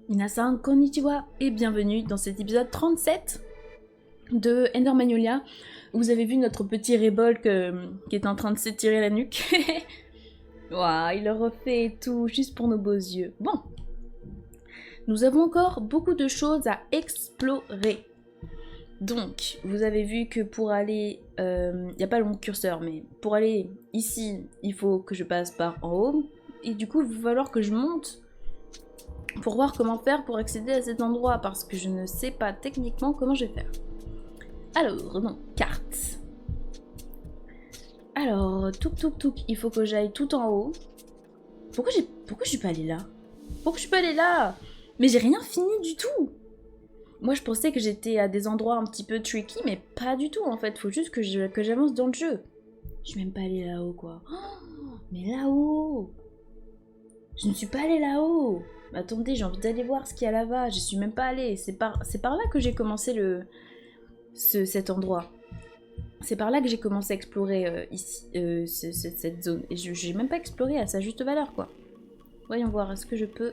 Minasan konnichiwa et bienvenue dans cet épisode 37 de Ender Magnolia. Vous avez vu notre petit Rebolk qui est en train de s'étirer la nuque. Waouh, il le refait et tout, juste pour nos beaux yeux. Bon, nous avons encore beaucoup de choses à explorer. Donc, vous avez vu que pour aller... Il n'y a pas le curseur, mais pour aller ici, il faut que je passe par en haut. Et du coup, il va falloir que je monte pour voir comment faire pour accéder à cet endroit, parce que je ne sais pas techniquement comment je vais faire. Alors, donc, carte. Alors, touk, il faut que j'aille tout en haut. Pourquoi je suis pas allée là? Pourquoi je suis pas allée là? Mais j'ai rien fini du tout. Moi, je pensais que j'étais à des endroits un petit peu tricky, mais pas du tout, en fait. Faut juste que j'avance dans le jeu. Je suis même pas allée là-haut, quoi. Oh, mais là-haut! Je ne suis pas allée là-haut! Attendez, j'ai envie d'aller voir ce qu'il y a là-bas. Je suis même pas allée. C'est par là que j'ai commencé cet endroit. C'est par là que j'ai commencé à explorer ici, cette zone. Et j'ai même pas exploré à sa juste valeur, quoi. Voyons voir, est-ce que je peux...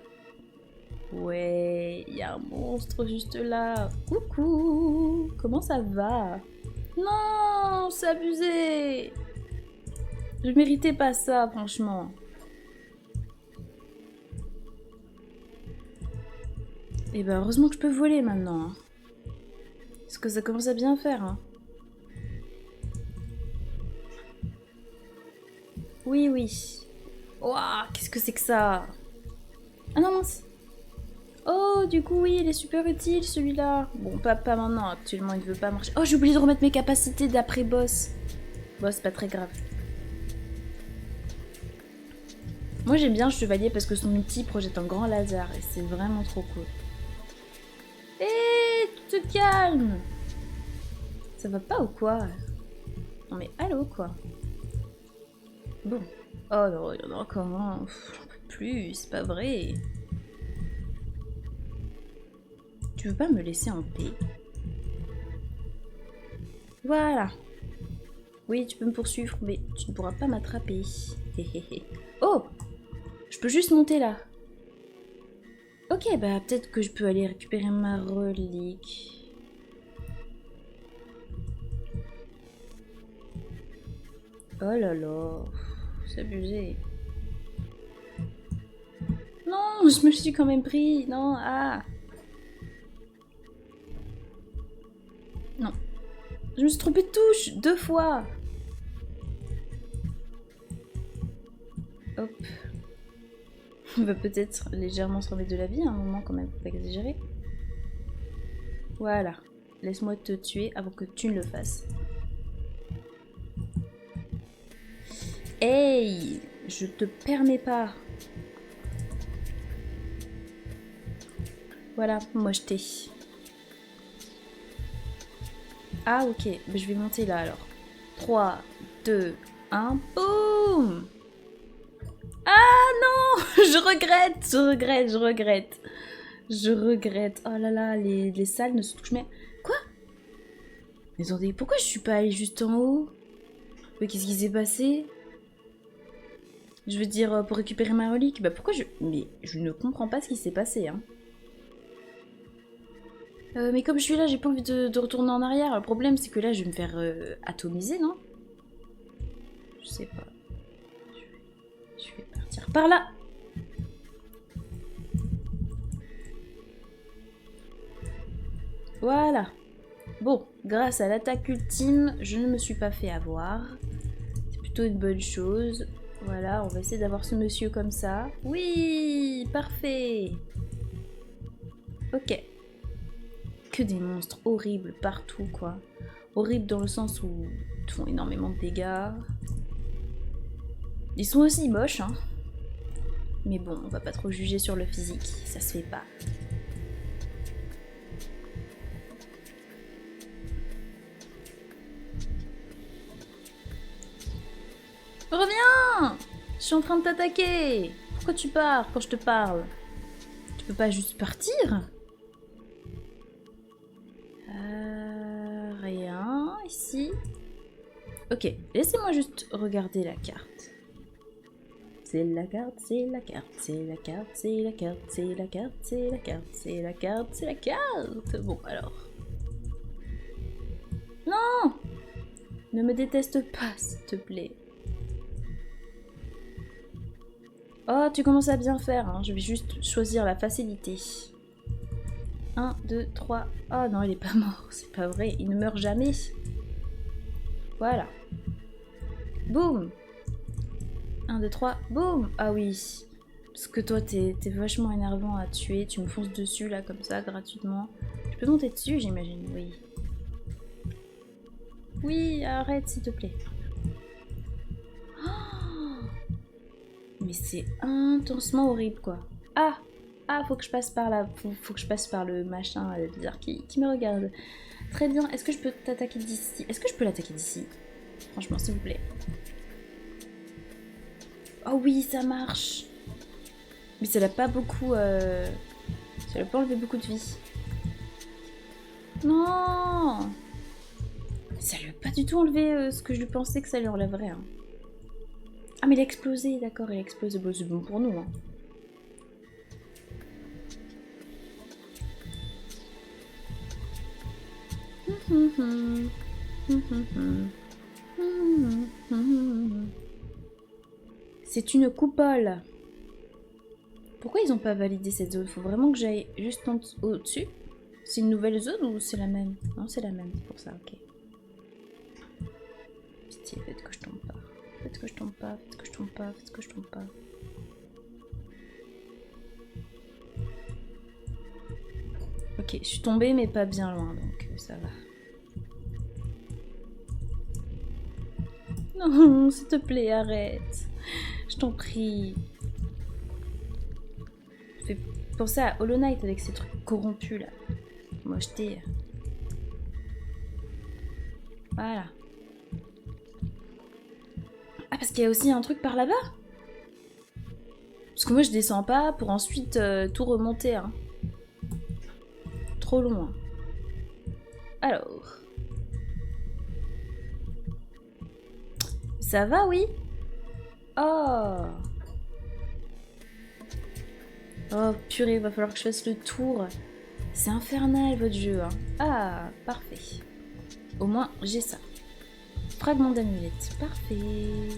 Ouais, il y a un monstre juste là. Coucou! Comment ça va? Non, c'est abusé! Je méritais pas ça, franchement. Et ben heureusement que je peux voler maintenant. Hein. Parce que ça commence à bien faire. Hein. Oui. Ouah, qu'est-ce que c'est que ça? Ah non, mince. Oh, du coup, oui, il est super utile celui-là. Bon, pas maintenant, actuellement il ne veut pas marcher. Oh, j'ai oublié de remettre mes capacités d'après-boss. Bon, c'est pas très grave. Moi j'aime bien le chevalier parce que son outil projette un grand laser et c'est vraiment trop cool. Hé, tu te calmes! Ça va pas ou quoi? Non mais allô quoi? Bon. Oh non, il y en a encore un. J'en peux plus, c'est pas vrai. Tu veux pas me laisser en paix? Voilà. Oui, tu peux me poursuivre, mais tu ne pourras pas m'attraper. Oh! Je peux juste monter là. Ok, bah peut-être que je peux aller récupérer ma relique. Oh là là, c'est abusé. Non, je me suis quand même pris. Non, ah. Non. Je me suis trompée de touche 2 fois. Hop. On va peut-être légèrement se remettre de la vie à un moment quand même, faut pas exagérer. Voilà. Laisse-moi te tuer avant que tu ne le fasses. Hey! Je te permets pas. Voilà, mocheté. Ah ok, bah, je vais monter là alors. 3, 2, 1, boum! Ah non! Je regrette. Oh là là, les salles ne se touchent mais... Quoi? Mais attendez, pourquoi je suis pas allée juste en haut? Mais qu'est-ce qui s'est passé? Je veux dire, pour récupérer ma relique, bah pourquoi je... Mais je ne comprends pas ce qui s'est passé, hein. Mais comme je suis là, j'ai pas envie de retourner en arrière. Le problème, c'est que là, je vais me faire atomiser, non? Je sais pas. Je vais partir par là. Voilà. Bon, grâce à l'attaque ultime, je ne me suis pas fait avoir. C'est plutôt une bonne chose. Voilà, on va essayer d'avoir ce monsieur comme ça. Oui, parfait. Ok. Que des monstres horribles partout, quoi. Horribles dans le sens où ils font énormément de dégâts. Ils sont aussi moches, hein. Mais bon, on va pas trop juger sur le physique, ça se fait pas. Reviens! Je suis en train de t'attaquer! Pourquoi tu pars quand je te parle? Tu peux pas juste partir? Rien ici. Ok, laissez-moi juste regarder la carte. C'est la carte, c'est la carte, c'est la carte, c'est la carte, c'est la carte, c'est la carte, c'est la carte, c'est la carte. Bon, alors. Non! Ne me déteste pas, s'il te plaît. Oh, tu commences à bien faire, hein. Je vais juste choisir la facilité. 1, 2, 3. Oh non, il est pas mort, c'est pas vrai. Il ne meurt jamais. Voilà. Boum! 1, 2, 3. Boum! Ah oui. Parce que toi, t'es vachement énervant à tuer. Tu me fonces dessus, là, comme ça, gratuitement. Je peux monter dessus, j'imagine, oui. Oui, arrête, s'il te plaît. Oh, mais c'est intensement horrible, quoi. Ah! Ah, faut que je passe par là. Faut que je passe par le machin bizarre qui me regarde. Très bien. Est-ce que je peux t'attaquer d'ici? Est-ce que je peux l'attaquer d'ici? Franchement, s'il vous plaît. Oh oui, ça marche. Mais ça l'a pas beaucoup... Ça l'a pas enlevé beaucoup de vie. Non! Ça lui a pas du tout enlevé ce que je lui pensais que ça lui enlèverait. Hein. Ah, mais il a explosé, d'accord, il a explosé. Bon, c'est bon pour nous. Hein. C'est une coupole. Pourquoi ils ont pas validé cette zone? Faut vraiment que j'aille juste au-dessus? C'est une nouvelle zone ou c'est la même? Non, c'est la même, c'est pour ça, ok. Pitié, faites que je tombe pas. Faites que je tombe pas, faites que je tombe pas, faites que je tombe pas. Ok, je suis tombée mais pas bien loin, donc ça va. Non, s'il te plaît, arrête. Je t'en prie. Fais penser à Hollow Knight avec ces trucs corrompus là. Mocheté. Voilà. Ah, parce qu'il y a aussi un truc par là-bas? Parce que moi je descends pas pour ensuite tout remonter. Hein. Trop long. Hein. Alors. Ça va, oui? Oh. Oh purée, va falloir que je fasse le tour. C'est infernal votre jeu. Hein. Ah, parfait. Au moins, j'ai ça. Fragment d'amulette. Parfait.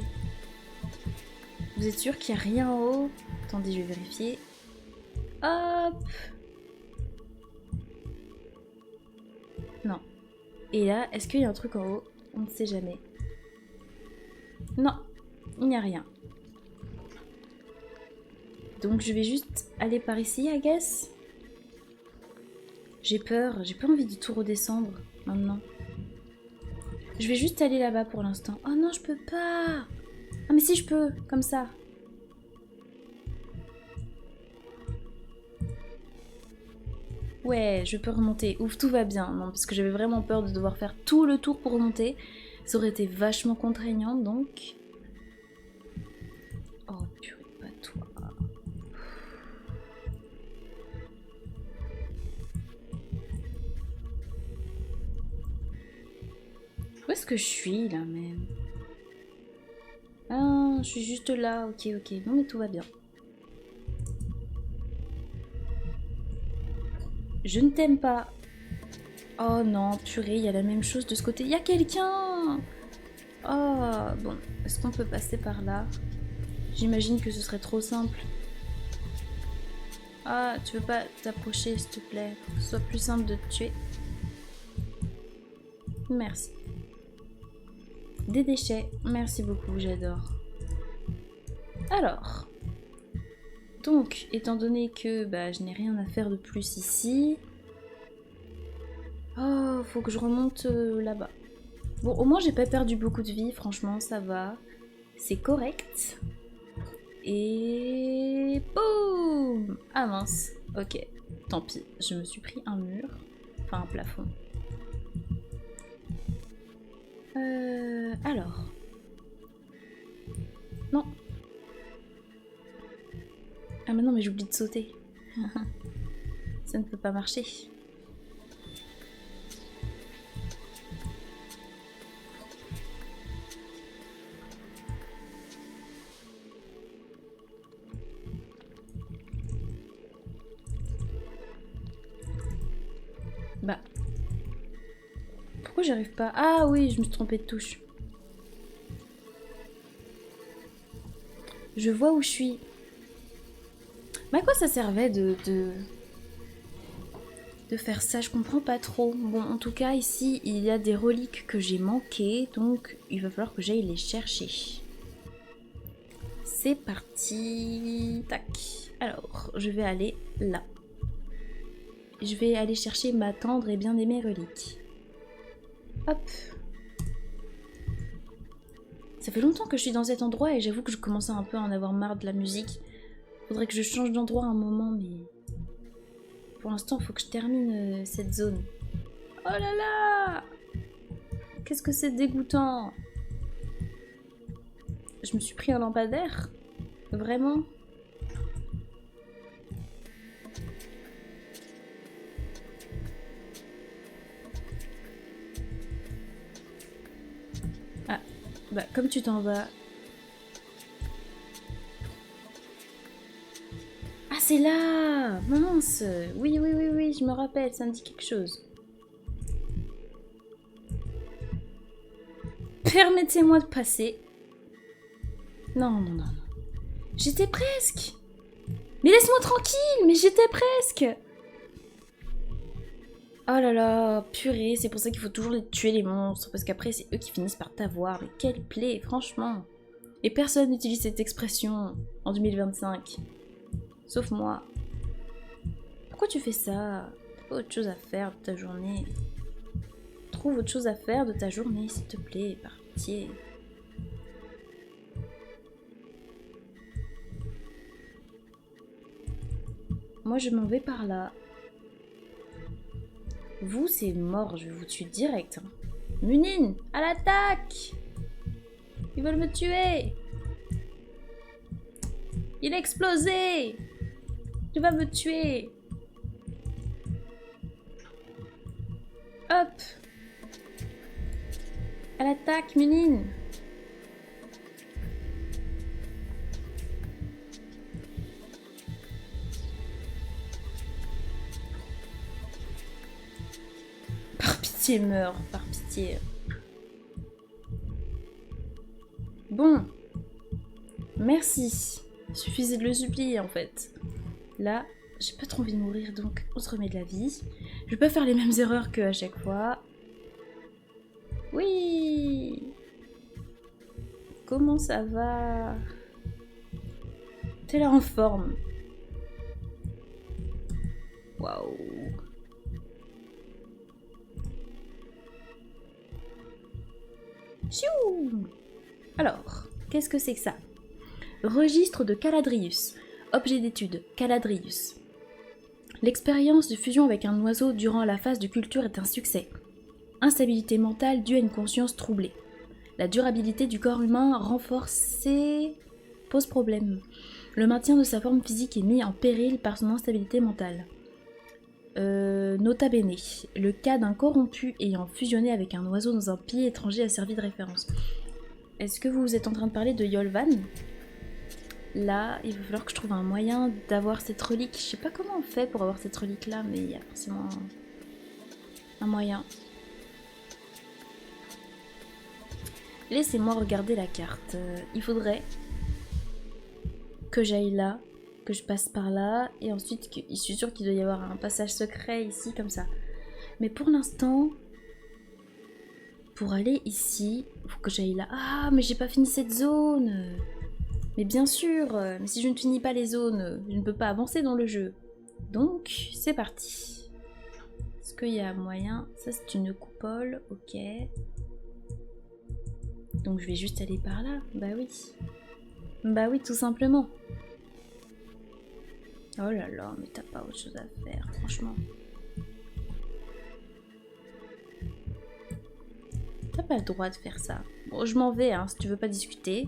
Vous êtes sûr qu'il n'y a rien en haut? Attendez, je vais vérifier. Hop. Non. Et là, est-ce qu'il y a un truc en haut? On ne sait jamais. Non, il n'y a rien. Donc je vais juste aller par ici, I guess. J'ai peur, j'ai pas envie de tout redescendre maintenant. Je vais juste aller là-bas pour l'instant. Oh non, je peux pas. Ah mais si je peux, comme ça. Ouais, je peux remonter. Ouf, tout va bien. Non, parce que j'avais vraiment peur de devoir faire tout le tour pour remonter. Ça aurait été vachement contraignant, donc... Oh purée, pas toi. Où est-ce que je suis, là, même? Ah, je suis juste là. Ok, ok. Non, mais tout va bien. Je ne t'aime pas. Oh non, purée, il y a la même chose de ce côté. Il y a quelqu'un! Oh, bon. Est-ce qu'on peut passer par là? J'imagine que ce serait trop simple. Ah, tu veux pas t'approcher, s'il te plaît? Pour que ce soit plus simple de te tuer. Merci. Des déchets. Merci beaucoup, j'adore. Alors. Donc, étant donné que bah, je n'ai rien à faire de plus ici... Oh, faut que je remonte là-bas. Bon, au moins j'ai pas perdu beaucoup de vie, franchement, ça va. C'est correct. Et... boum! Ah mince, ok. Tant pis, je me suis pris un mur. Enfin, un plafond. Alors... Non. Ah mais non, mais j'oublie de sauter. Ça ne peut pas marcher. Bah. Pourquoi j'arrive pas? Ah oui, je me suis trompée de touche. Je vois où je suis. Mais à quoi ça servait de faire ça? Je comprends pas trop. Bon, en tout cas, ici, il y a des reliques que j'ai manquées, donc il va falloir que j'aille les chercher. C'est parti. Tac. Alors, je vais aller là. Je vais aller chercher ma tendre et bien-aimée relique. Hop. Ça fait longtemps que je suis dans cet endroit et j'avoue que je commence un peu à en avoir marre de la musique. Faudrait que je change d'endroit un moment, mais... Pour l'instant, il faut que je termine cette zone. Oh là là! Qu'est-ce que c'est dégoûtant! Je me suis pris un lampadaire? Vraiment? Ah, bah comme tu t'en vas... Ah, c'est là! Mince! Oui, oui, oui, oui, je me rappelle, ça me dit quelque chose. Permettez-moi de passer. Non, non, non, non. J'étais presque! Mais laisse-moi tranquille! Mais j'étais presque! Oh là là, purée, c'est pour ça qu'il faut toujours les tuer les monstres, parce qu'après c'est eux qui finissent par t'avoir. Mais quelle plaie, franchement! Et personne n'utilise cette expression en 2025. Sauf moi. Pourquoi tu fais ça? T'as pas autre chose à faire de ta journée? Trouve autre chose à faire de ta journée, s'il te plaît, par pitié. Moi, je m'en vais par là. Vous, c'est mort, je vais vous tuer direct. Hein. Munin, à l'attaque! Ils veulent me tuer! Il a explosé! Il va me tuer! Hop! À l'attaque, Munin! Par pitié, meurs, par pitié. Bon. Merci. Il suffisait de le supplier, en fait. Là, j'ai pas trop envie de mourir, donc on se remet de la vie. Je vais pas faire les mêmes erreurs qu'à chaque fois. Oui! Comment ça va? T'es là en forme. Waouh! Tchou! Alors, qu'est-ce que c'est que ça? Registre de Caladrius. Objet d'étude, Caladrius. L'expérience de fusion avec un oiseau durant la phase de culture est un succès. Instabilité mentale due à une conscience troublée. La durabilité du corps humain renforcée pose problème. Le maintien de sa forme physique est mis en péril par son instabilité mentale. Nota bene, le cas d'un corrompu ayant fusionné avec un oiseau dans un pays étranger a servi de référence. Est-ce que vous êtes en train de parler de Yolvan? Là, il va falloir que je trouve un moyen d'avoir cette relique. Je sais pas comment on fait pour avoir cette relique là, mais il y a forcément un moyen. Laissez-moi regarder la carte. Il faudrait que j'aille là, que je passe par là, et ensuite, je suis sûre qu'il doit y avoir un passage secret ici, comme ça. Mais pour l'instant, pour aller ici, il faut que j'aille là. Ah, mais j'ai pas fini cette zone! Mais bien sûr, mais si je ne finis pas les zones, je ne peux pas avancer dans le jeu. Donc, c'est parti. Est-ce qu'il y a moyen? Ça, c'est une coupole, ok. Donc, je vais juste aller par là. Bah oui. Bah oui, tout simplement. Oh là là, mais t'as pas autre chose à faire, franchement. T'as pas le droit de faire ça. Bon, je m'en vais, hein, si tu veux pas discuter.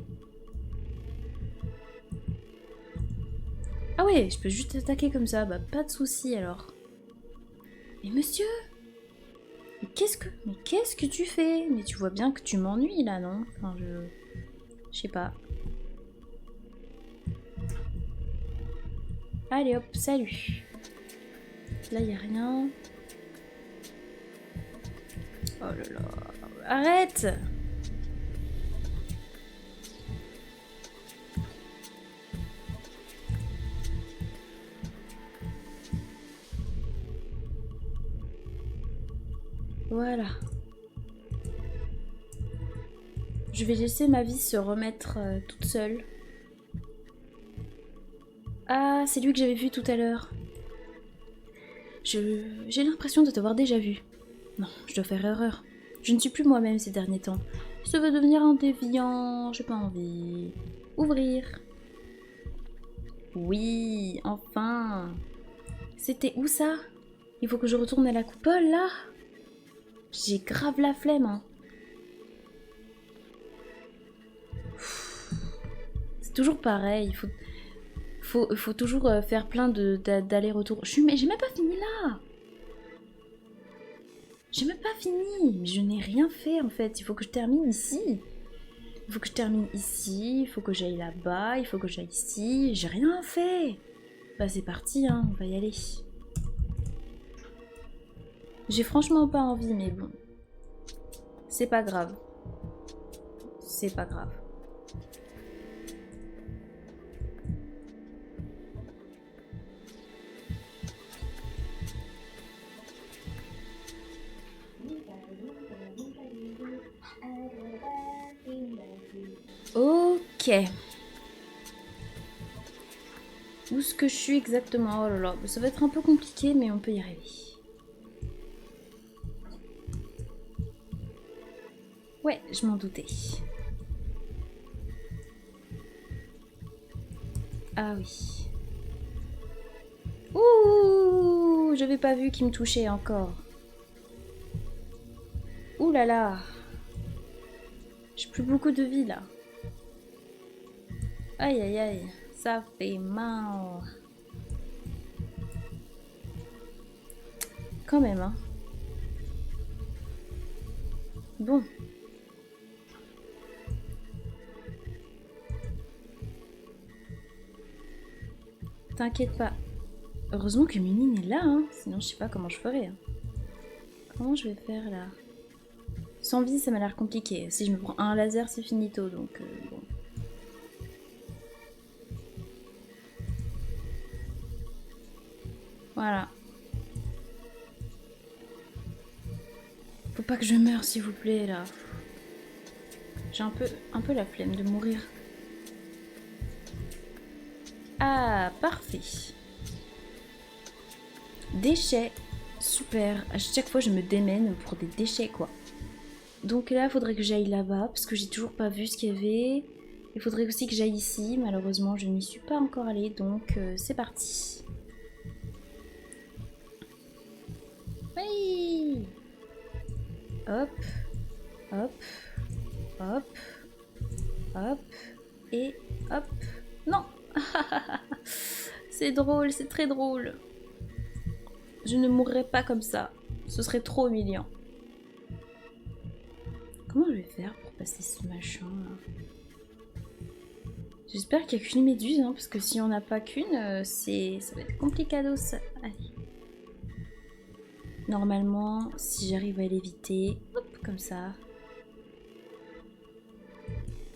Ah ouais, je peux juste attaquer comme ça, bah pas de souci alors. Mais monsieur, mais qu'est-ce que tu fais? Mais tu vois bien que tu m'ennuies là, non? Enfin, je sais pas. Allez hop, salut. Là y a rien. Oh là là. Arrête! Voilà. Je vais laisser ma vie se remettre toute seule. Ah, c'est lui que j'avais vu tout à l'heure. J'ai l'impression de t'avoir déjà vu. Non, je dois faire erreur. Je ne suis plus moi-même ces derniers temps. Je veux devenir un déviant, j'ai pas envie. Ouvrir. Oui, enfin. C'était où ça? Il faut que je retourne à la coupole là? J'ai grave la flemme. Hein. C'est toujours pareil, faut toujours faire plein d'allers-retours. J'ai même pas fini là. J'ai même pas fini, mais je n'ai rien fait en fait. Il faut que je termine ici. Il faut que je termine ici, il faut que j'aille là-bas, il faut que j'aille ici. J'ai rien fait. Bah c'est parti, hein, on va y aller. J'ai franchement pas envie, mais bon. C'est pas grave. C'est pas grave. Ok. Où est-ce que je suis exactement? Oh là là, ça va être un peu compliqué, mais on peut y arriver. Ouais, je m'en doutais. Ah oui. Ouh, j'avais pas vu qu'il me touchait encore. Ouh là là. J'ai plus beaucoup de vie là. Aïe aïe aïe, ça fait mal. Quand même, hein. Bon. T'inquiète pas. Heureusement que Minine est là, hein. Sinon je sais pas comment je ferais. Hein. Comment je vais faire là? Sans vie, ça m'a l'air compliqué. Si je me prends un laser, c'est finito, donc bon. Voilà. Faut pas que je meure, s'il vous plaît, là. J'ai un peu la flemme de mourir. Ah, parfait. Déchets. Super. À chaque fois, je me démène pour des déchets, quoi. Donc là, il faudrait que j'aille là-bas, parce que j'ai toujours pas vu ce qu'il y avait. Il faudrait aussi que j'aille ici. Malheureusement, je n'y suis pas encore allée, donc c'est parti. Oui. Hop. Hop. Hop. Hop. Et hop. Non. C'est drôle, c'est très drôle. Je ne mourrai pas comme ça. Ce serait trop humiliant. Comment je vais faire pour passer ce machin là? J'espère qu'il n'y a qu'une méduse, hein, parce que si on n'a pas qu'une, ça va être complicado ça. Allez. Normalement, si j'arrive à l'éviter, hop, comme ça.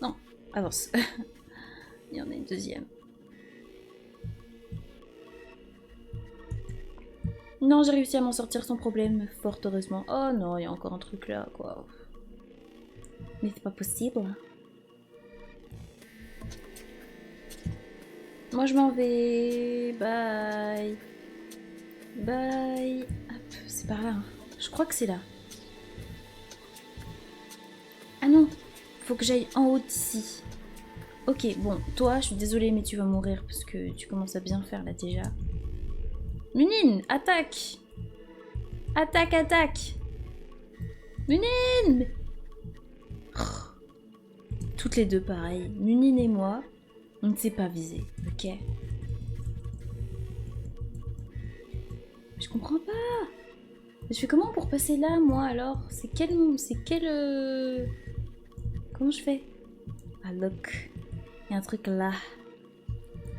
Non, avance. Il y en a une deuxième. Non, j'ai réussi à m'en sortir sans problème, fort heureusement. Oh non, il y a encore un truc là, quoi. Mais c'est pas possible. Moi, je m'en vais. Bye. Bye. Hop, c'est par là. Hein. Je crois que c'est là. Ah non, faut que j'aille en haut d'ici. Ok, bon, toi, je suis désolée, mais tu vas mourir parce que tu commences à bien faire là déjà. Munine, attaque! Attaque, attaque! Munine! Oh. Toutes les deux pareil. Munine et moi, on ne s'est pas visé, ok? Je comprends pas! Je fais comment pour passer là, moi, alors? C'est quel... Comment je fais? Ah, look. Il y a un truc là.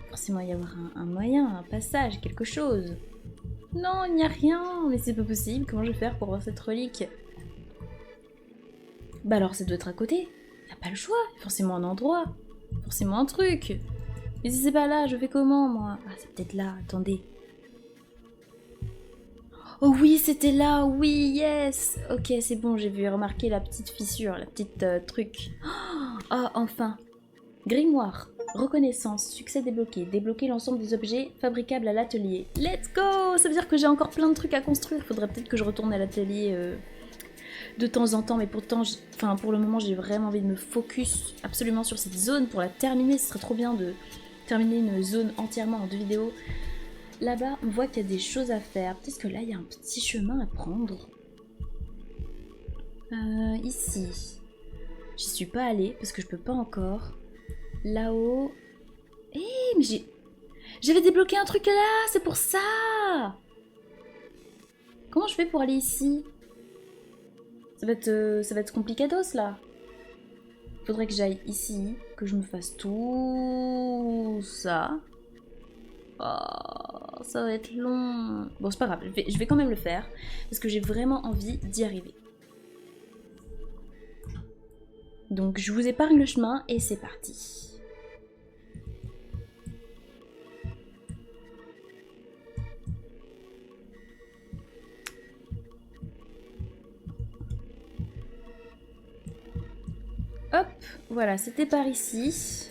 Forcément, il y avoir un moyen, un passage, quelque chose. Non, il n'y a rien. Mais c'est pas possible. Comment je vais faire pour voir cette relique? Bah alors ça doit être à côté. Y a pas le choix, forcément un endroit. Forcément un truc. Mais si c'est pas là, je fais comment moi? Ah c'est peut-être là, attendez. Oh oui, c'était là, oui, yes. Ok, c'est bon, j'ai vu remarquer la petite fissure, la petite truc. Ah, enfin. Grimoire. Reconnaissance. Succès débloqué. Débloquer l'ensemble des objets fabricables à l'atelier. Let's go! Ça veut dire que j'ai encore plein de trucs à construire. Faudrait peut-être que je retourne à l'atelier de temps en temps. Mais pourtant, enfin, pour le moment, j'ai vraiment envie de me focus absolument sur cette zone pour la terminer. Ce serait trop bien de terminer une zone entièrement en 2 vidéos. Là-bas, on voit qu'il y a des choses à faire. Peut-être que là, il y a un petit chemin à prendre. Ici. J'y suis pas allée parce que je peux pas encore. Là-haut... Eh, mais j'avais débloqué un truc là, c'est pour ça. Comment je fais pour aller ici? Ça va être complicados là. Faudrait que j'aille ici, que je me fasse tout ça. Oh, ça va être long. Bon, c'est pas grave, je vais quand même le faire parce que j'ai vraiment envie d'y arriver. Donc je vous épargne le chemin et c'est parti. Hop, voilà, c'était par ici.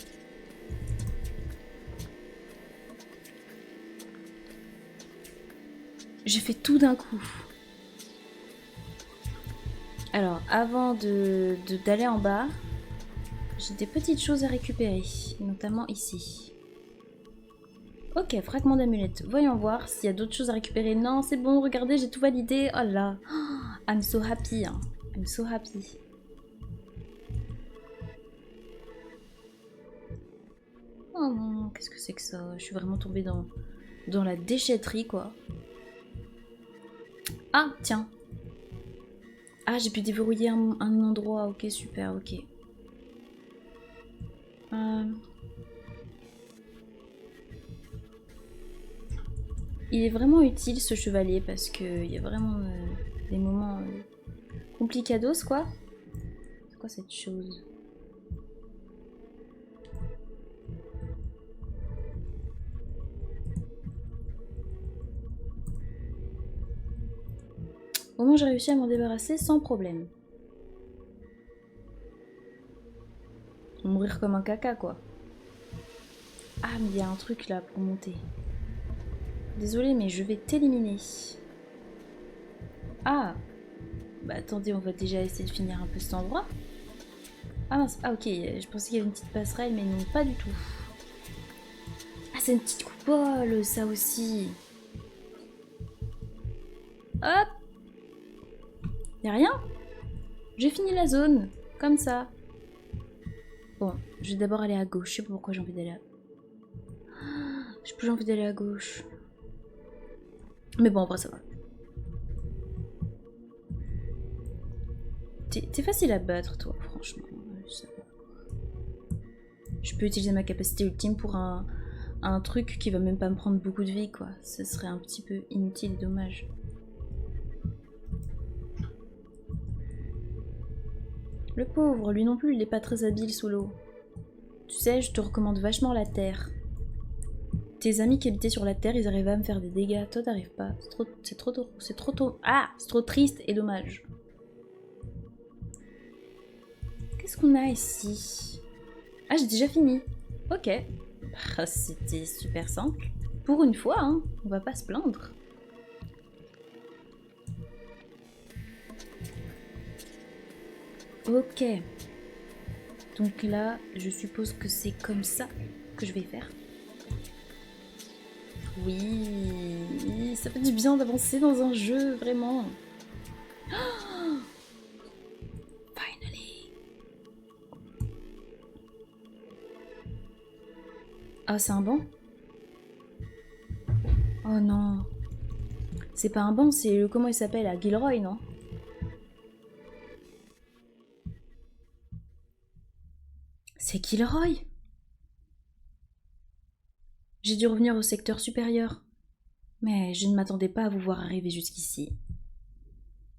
J'ai fait tout d'un coup. Alors, avant d'aller en bas, j'ai des petites choses à récupérer, notamment ici. Ok, fragment d'amulette. Voyons voir s'il y a d'autres choses à récupérer. Non, c'est bon, regardez, j'ai tout validé. Oh là, I'm so happy. Hein. I'm so happy. Oh non, qu'est-ce que c'est que ça? Je suis vraiment tombée dans la déchetterie, quoi. Ah, tiens. Ah, j'ai pu déverrouiller un endroit. Ok, super, ok. Il est vraiment utile ce chevalier parce qu'il y a vraiment des moments complicados, quoi. C'est quoi cette chose? Au moins j'ai réussi à m'en débarrasser sans problème. Mourir comme un caca, quoi. Ah, mais il y a un truc là pour monter. Désolée, mais je vais t'éliminer. Ah, bah attendez, on va déjà essayer de finir un peu cet endroit. Ah mince, ah ok, je pensais qu'il y avait une petite passerelle, mais non, pas du tout. Ah, c'est une petite coupole, ça aussi. Hop! Y'a rien? J'ai fini la zone, comme ça. Bon, je vais d'abord aller à gauche, je sais pas pourquoi j'ai envie d'aller à... J'ai plus envie d'aller à gauche. Mais bon, après ça va. T'es facile à battre, toi, franchement. Je peux utiliser ma capacité ultime pour un truc qui va même pas me prendre beaucoup de vie, quoi. Ce serait un petit peu inutile et dommage. Le pauvre, lui non plus, il est pas très habile sous l'eau. Tu sais, je te recommande vachement la terre. Tes amis qui habitaient sur la terre, ils arrivaient à me faire des dégâts. Toi, t'arrives pas. C'est trop triste et dommage. Qu'est-ce qu'on a ici? Ah, j'ai déjà fini. Ok. Ah, c'était super simple. Pour une fois, hein. On va pas se plaindre. Ok. Donc là, je suppose que c'est comme ça que je vais faire. Oui, ça fait du bien d'avancer dans un jeu, vraiment. Oh, finally. Ah, c'est un banc? Oh non. C'est pas un banc, c'est le... Comment il s'appelle? À Gilroy, non? C'est Gilroy? J'ai dû revenir au secteur supérieur. Mais je ne m'attendais pas à vous voir arriver jusqu'ici.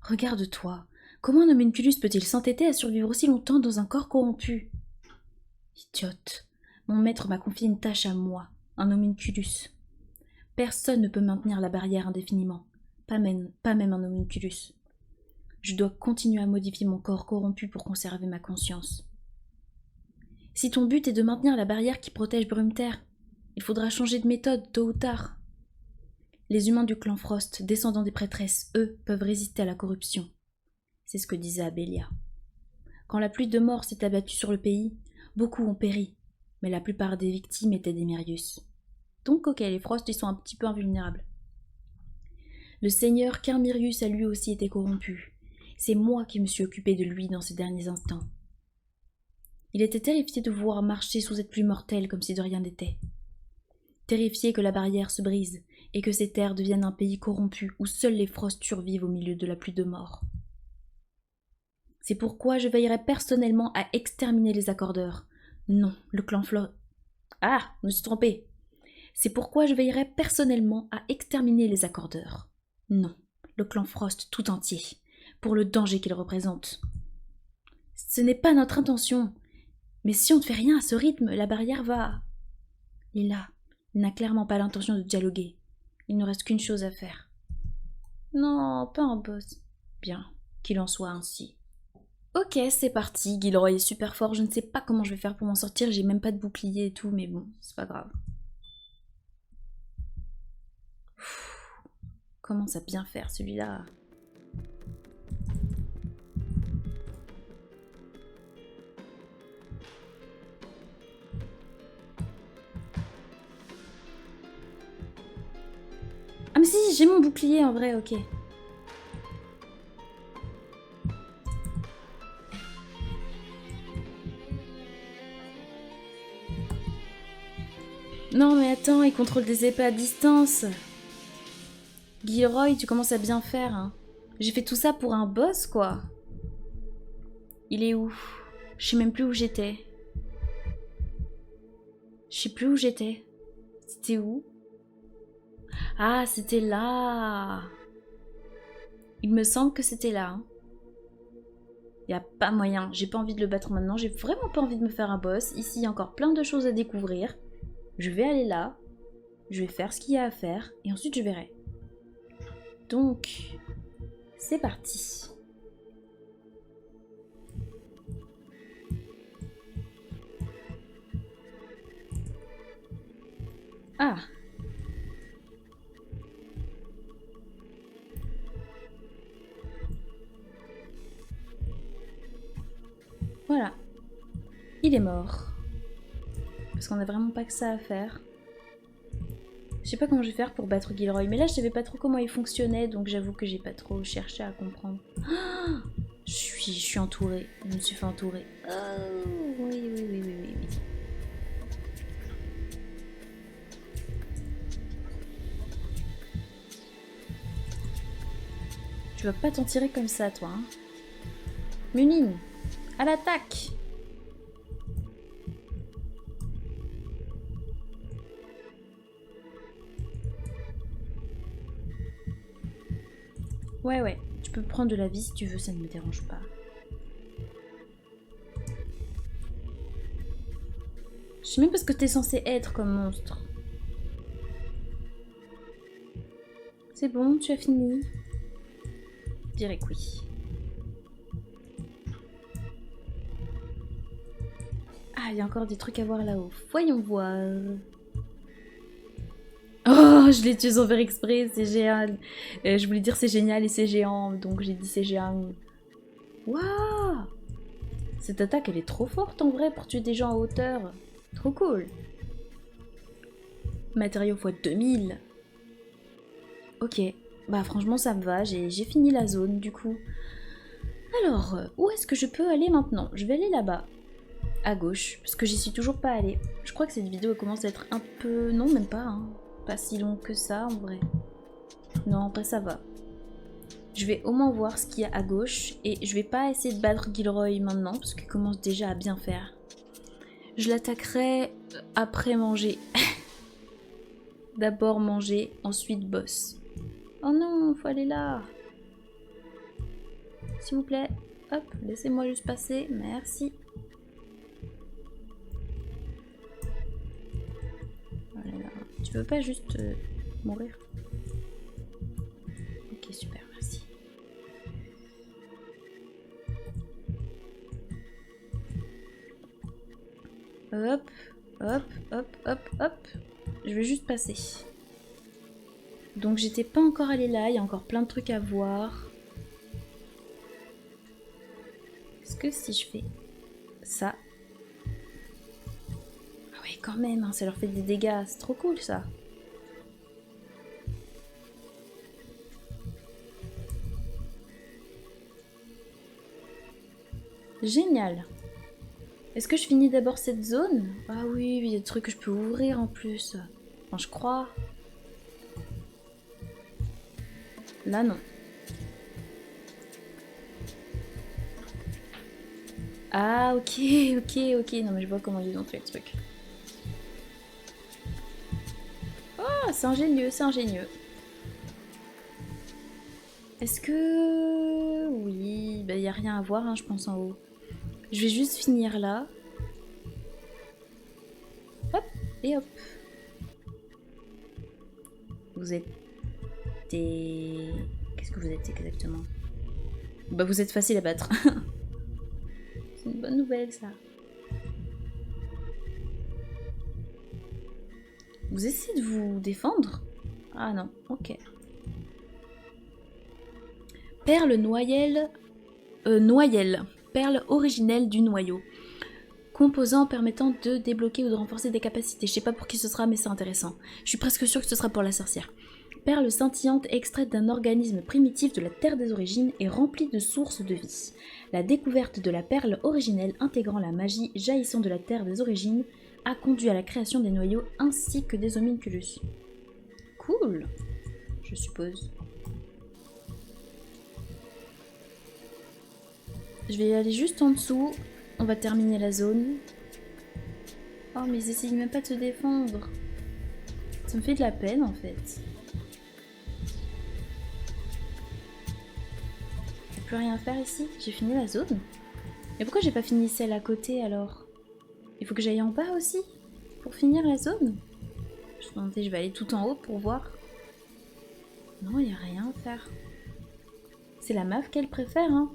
Regarde-toi, Comment un homunculus peut-il s'entêter à survivre aussi longtemps dans un corps corrompu? Idiote. Mon maître m'a confié une tâche à moi, un homunculus. Personne ne peut maintenir la barrière indéfiniment, pas même un homunculus. Je dois continuer à modifier mon corps corrompu pour conserver ma conscience. Si ton but est de maintenir la barrière qui protège Brume-Terre, il faudra changer de méthode tôt ou tard. Les humains du clan Frost, descendants des prêtresses, eux, peuvent résister à la corruption. C'est ce que disait Abélia. Quand la pluie de mort s'est abattue sur le pays, beaucoup ont péri, mais la plupart des victimes étaient des Mirius. Donc ok, les Frost, ils sont un petit peu invulnérables. Le seigneur Carmirius a lui aussi été corrompu. C'est moi qui me suis occupé de lui dans ces derniers instants. Il était terrifié de voir marcher sous cette pluie mortelle comme si de rien n'était. Terrifié que la barrière se brise et que ces terres deviennent un pays corrompu où seuls les Frost survivent au milieu de la pluie de mort. C'est pourquoi je veillerai personnellement à exterminer les accordeurs. Non, le clan Flo... Ah, je me suis trompée. C'est pourquoi je veillerai personnellement à exterminer les accordeurs. Non, le clan Frost tout entier, pour le danger qu'il représente. Ce n'est pas notre intention. Mais si on ne fait rien à ce rythme, la barrière va... Lila, il n'a clairement pas l'intention de dialoguer. Il ne reste qu'une chose à faire. Non, pas un boss. Bien, qu'il en soit ainsi. Ok, c'est parti. Gilroy est super fort. Je ne sais pas comment je vais faire pour m'en sortir. J'ai même pas de bouclier et tout, mais bon, c'est pas grave. Commence à bien faire celui-là. Ah mais si, j'ai mon bouclier en vrai, ok. Non mais attends, il contrôle des épées à distance. Gilroy, tu commences à bien faire, hein. J'ai fait tout ça pour un boss, quoi. Il est où? Je sais même plus où j'étais. Je sais plus où j'étais. C'était où? Ah, c'était là. Il me semble que c'était là. Hein. Y a pas moyen. J'ai pas envie de le battre maintenant. J'ai vraiment pas envie de me faire un boss. Ici, il y a encore plein de choses à découvrir. Je vais aller là. Je vais faire ce qu'il y a à faire. Et ensuite, je verrai. Donc, c'est parti. Ah. Voilà. Il est mort. Parce qu'on a vraiment pas que ça à faire. Je sais pas comment je vais faire pour battre Gilroy. Mais là, je savais pas trop comment il fonctionnait. Donc j'avoue que j'ai pas trop cherché à comprendre. Ah, je suis entourée. Je me suis fait entourer. Oh, oui. Tu vas pas t'en tirer comme ça, toi. Hein. Munine, à l'attaque! Ouais, tu peux prendre de la vie si tu veux, ça ne me dérange pas. Je sais même pas ce que t'es censé être comme monstre. C'est bon, tu as fini? Je dirais que oui. Ah, il y a encore des trucs à voir là-haut. Voyons voir. Oh, je l'ai tué sans faire exprès, c'est génial. Je voulais dire c'est génial et c'est géant, donc j'ai dit c'est géant. Waouh! Cette attaque, elle est trop forte en vrai pour tuer des gens en hauteur. Trop cool. Matériaux x 2000. Ok, bah franchement ça me va, j'ai fini la zone du coup. Alors, où est-ce que je peux aller maintenant? Je vais aller là-bas. À gauche, parce que j'y suis toujours pas allée. Je crois que cette vidéo commence à être un peu... Non, même pas, hein. Pas si long que ça, en vrai. Non, en vrai, ça va. Je vais au moins voir ce qu'il y a à gauche. Et je vais pas essayer de battre Gilroy maintenant, parce qu'il commence déjà à bien faire. Je l'attaquerai après manger. D'abord manger, ensuite boss. Oh non, faut aller là. s'il vous plaît. Hop, laissez-moi juste passer, merci. Voilà. Tu veux pas juste mourir? Ok, super, merci. Hop, hop, hop, hop, hop. Je vais juste passer. Donc j'étais pas encore allée là, il y a encore plein de trucs à voir. Est-ce que si je fais ça... Ah ouais, quand même, hein, ça leur fait des dégâts, c'est trop cool ça. Génial. Est-ce que je finis d'abord cette zone? Ah oui, il y a des trucs que je peux ouvrir en plus. Enfin, je crois. Là, non. Ah, ok, ok, ok. Non, mais je vois comment ils ont fait le truc. Oh, c'est ingénieux, c'est ingénieux. Est-ce que... Oui, bah, y a rien à voir, hein, je pense, en haut. Je vais juste finir là. Hop, et hop. Vous êtes des... Qu'est-ce que vous êtes exactement? Bah, vous êtes facile à battre. C'est une bonne nouvelle, ça. Vous essayez de vous défendre? Ah non, ok. Perle noyelle... noyelle. Perle originelle du noyau. Composant permettant de débloquer ou de renforcer des capacités. Je sais pas pour qui ce sera, mais c'est intéressant. Je suis presque sûre que ce sera pour la sorcière. Perle scintillante extraite d'un organisme primitif de la Terre des Origines et remplie de sources de vie. La découverte de la perle originelle intégrant la magie jaillissant de la Terre des Origines a conduit à la création des noyaux ainsi que des homunculus. Cool, je suppose. Je vais aller juste en dessous. On va terminer la zone. Oh, mais ils essayent même pas de se défendre. Ça me fait de la peine, en fait. J'ai plus rien à faire ici. J'ai fini la zone. Mais pourquoi j'ai pas fini celle à côté, alors? Il faut que j'aille en bas aussi pour finir la zone? Je vais aller tout en haut pour voir. Non, il n'y a rien à faire. C'est la meuf qu'elle préfère, hein.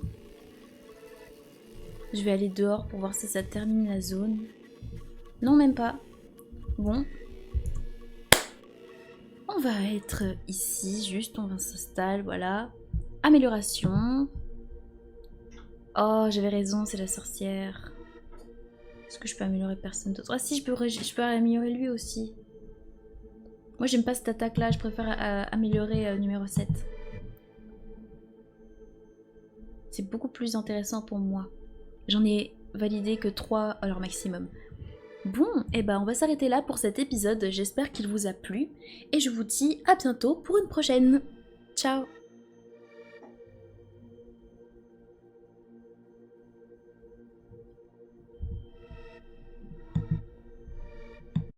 Je vais aller dehors pour voir si ça termine la zone. Non, même pas. Bon. On va être ici, juste, on s'installe, voilà. Amélioration. Oh, j'avais raison, c'est la sorcière. Est-ce que je peux améliorer personne d'autre? Ah si, je peux améliorer lui aussi. Moi, j'aime pas cette attaque-là, je préfère améliorer numéro 7. C'est beaucoup plus intéressant pour moi. J'en ai validé que 3 à leur maximum. Bon, et ben on va s'arrêter là pour cet épisode. J'espère qu'il vous a plu. Et je vous dis à bientôt pour une prochaine. Ciao!